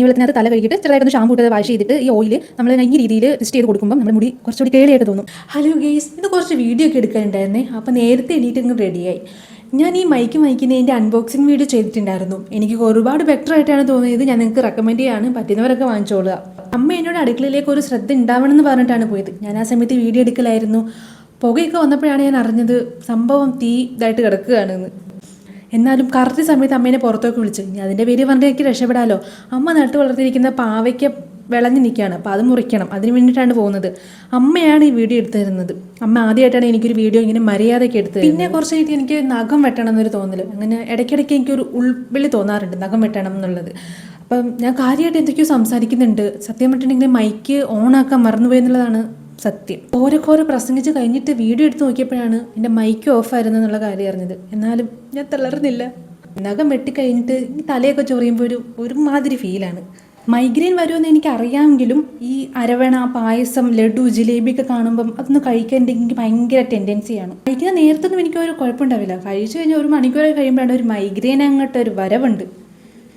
വെള്ളത്തിനകത്ത് തല കഴുകിയിട്ട് ചെറുതായിട്ടൊന്ന് ഷാമ്പൂ ഇട്ട് വാഷ് ചെയ്തിട്ട് ഈ ഓയിൽ നമ്മൾ ഈ രീതിയിൽ ടെസ്റ്റ് ചെയ്ത് കൊടുക്കുമ്പോൾ നമ്മുടെ മുടി കുറച്ചുകൂടി കേളിയായിട്ട് തോന്നും. ഹലോ ഗെയ്സ്, ഇത് കുറച്ച് വീഡിയോ ഒക്കെ എടുക്കാനുണ്ടായിരുന്നേ. അപ്പോൾ നേരത്തെ എണീറ്റ് ഇങ്ങ് റെഡിയായി. ഞാൻ ഈ മൈക്കിൻ്റെ അൺബോക്സിങ് വീഡിയോ ചെയ്തിട്ടുണ്ടായിരുന്നു. എനിക്ക് ഒരുപാട് ബെറ്റർ ആയിട്ടാണ് തോന്നിയത്. ഞാൻ നിങ്ങൾക്ക് റെക്കമെൻഡ് ചെയ്യാണ്, പറ്റുന്നവരൊക്കെ വാങ്ങിച്ചോളുക. അമ്മ എന്നോട് അടുക്കളയിലേക്ക് ഒരു ശ്രദ്ധ ഉണ്ടാവണം എന്ന് പറഞ്ഞിട്ടാണ് പോയത്. ഞാൻ ആ സമയത്ത് വീഡിയോ എടുക്കലായിരുന്നു. പുകയൊക്കെ വന്നപ്പോഴാണ് ഞാൻ അറിഞ്ഞത് സംഭവം തീ ഇതായിട്ട് കിടക്കുകയാണെന്ന്. എന്നാലും കറക്റ്റ് സമയത്ത് അമ്മേനെ പുറത്തേക്ക് വിളിച്ചു. ഇനി അതിൻ്റെ പേര് പറഞ്ഞാൽ എനിക്ക് രക്ഷപ്പെടാമല്ലോ. അമ്മ നട്ട് വളർത്തിയിരിക്കുന്ന പാവയ്ക്ക് വിളഞ്ഞ് നിൽക്കുകയാണ്. അപ്പോൾ അത് മുറിക്കണം, അതിന് വേണ്ടിയിട്ടാണ് പോകുന്നത്. അമ്മയാണ് ഈ വീഡിയോ എടുത്തു തരുന്നത്. അമ്മ ആദ്യമായിട്ടാണ് എനിക്കൊരു വീഡിയോ ഇങ്ങനെ മര്യാദയ്ക്ക് എടുത്തത്. പിന്നെ കുറച്ച് കഴിഞ്ഞിട്ട് എനിക്ക് നഖം വെട്ടണം എന്നൊരു തോന്നൽ. അങ്ങനെ ഇടയ്ക്കിടയ്ക്ക് എനിക്കൊരു ഉൾവിളി തോന്നാറുണ്ട് നഖം വെട്ടണം എന്നുള്ളത്. അപ്പം ഞാൻ കാര്യമായിട്ട് എന്തൊക്കെയോ സംസാരിക്കുന്നുണ്ട്. സത്യം പറഞ്ഞിട്ടുണ്ടെങ്കിൽ മൈക്ക് ഓണാക്കാൻ മറന്നുപോയി എന്നുള്ളതാണ് സത്യം. ഓരോക്കോരോ പ്രസംഗിച്ച് കഴിഞ്ഞിട്ട് വീഡിയോ എടുത്ത് നോക്കിയപ്പോഴാണ് എൻ്റെ മൈക്ക് ഓഫായിരുന്നു എന്നുള്ള കാര്യം അറിഞ്ഞത്. എന്നാലും ഞാൻ തളർന്നില്ല. നഖം വെട്ടിക്കഴിഞ്ഞിട്ട് ഈ തലയൊക്കെ ചൊറിയുമ്പോൾ ഒരുമാതിരി ഫീലാണ്. മൈഗ്രെയിൻ വരുമെന്ന് എനിക്ക് അറിയാമെങ്കിലും ഈ അരവണ, പായസം, ലഡു, ജിലേബിയൊക്കെ കാണുമ്പം അതൊന്ന് കഴിക്കാൻ എനിക്ക് ഭയങ്കര ടെൻഡൻസിയാണ്. കഴിക്കുന്ന നേരത്തൊന്നും എനിക്കൊരു കുഴപ്പമുണ്ടാവില്ല. കഴിച്ചു കഴിഞ്ഞാൽ ഒരു മണിക്കൂറൊക്കെ കഴിയുമ്പോഴാണ് ഒരു മൈഗ്രെയിൻ അങ്ങോട്ട് ഒരു വരവുണ്ട്.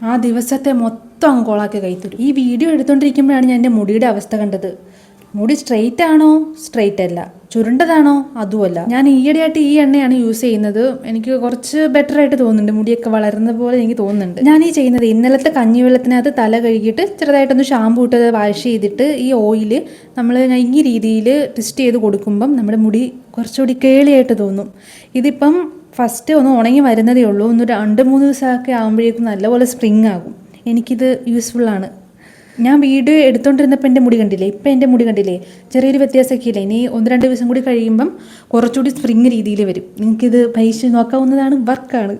ആ ദിവസത്തെ മൊത്തം അങ്ങ് കോളാക്കി കഴിത്തരും. ഈ വീഡിയോ എടുത്തുകൊണ്ടിരിക്കുമ്പോഴാണ് ഞാൻ എൻ്റെ മുടിയുടെ അവസ്ഥ കണ്ടത്. മുടി സ്ട്രെയിറ്റ് ആണോ? സ്ട്രെയിറ്റ് അല്ല. ചുരുണ്ടതാണോ? അതുമല്ല. ഞാൻ ഈയിടെയായിട്ട് ഈ എണ്ണയാണ് യൂസ് ചെയ്യുന്നത്. എനിക്ക് കുറച്ച് ബെറ്റർ ആയിട്ട് തോന്നുന്നുണ്ട്. മുടിയൊക്കെ വളരുന്ന പോലെ എനിക്ക് തോന്നുന്നുണ്ട്. ഞാൻ ഈ ചെയ്യുന്നത് ഇന്നലത്തെ കഞ്ഞിവെള്ളത്തിനകത്ത് തല കഴുകിയിട്ട് ചെറുതായിട്ടൊന്ന് ഷാമ്പൂ ഇട്ട് വാഷ് ചെയ്തിട്ട് ഈ ഓയിൽ നമ്മൾ ഈ രീതിയിൽ ടെസ്റ്റ് ചെയ്ത് കൊടുക്കുമ്പം നമ്മുടെ മുടി കുറച്ചുകൂടി കേളിയായിട്ട് തോന്നും. ഇതിപ്പം ഫസ്റ്റ് ഒന്ന് ഉണങ്ങി വരുന്നതേ ഉള്ളൂ. ഒന്ന് 2-3 ദിവസമൊക്കെ ആകുമ്പോഴേക്കും നല്ലപോലെ സ്പ്രിങ് ആകും. എനിക്കിത് യൂസ്ഫുള്ളാണ്. ഞാൻ വീഡിയോ എടുത്തുകൊണ്ടിരുന്നപ്പോൾ എൻ്റെ മുടി കണ്ടില്ലേ, ഇപ്പം എൻ്റെ മുടി കണ്ടില്ലേ, ചെറിയൊരു വ്യത്യാസമൊക്കെ ഇല്ല. ഇനി 1-2 ദിവസം കൂടി കഴിയുമ്പം കുറച്ചുകൂടി സ്പ്രിങ് രീതിയിൽ വരും. നിങ്ങൾക്കിത് പരീക്ഷിച്ച് നോക്കാവുന്നതാണ്. വർക്കാണ്.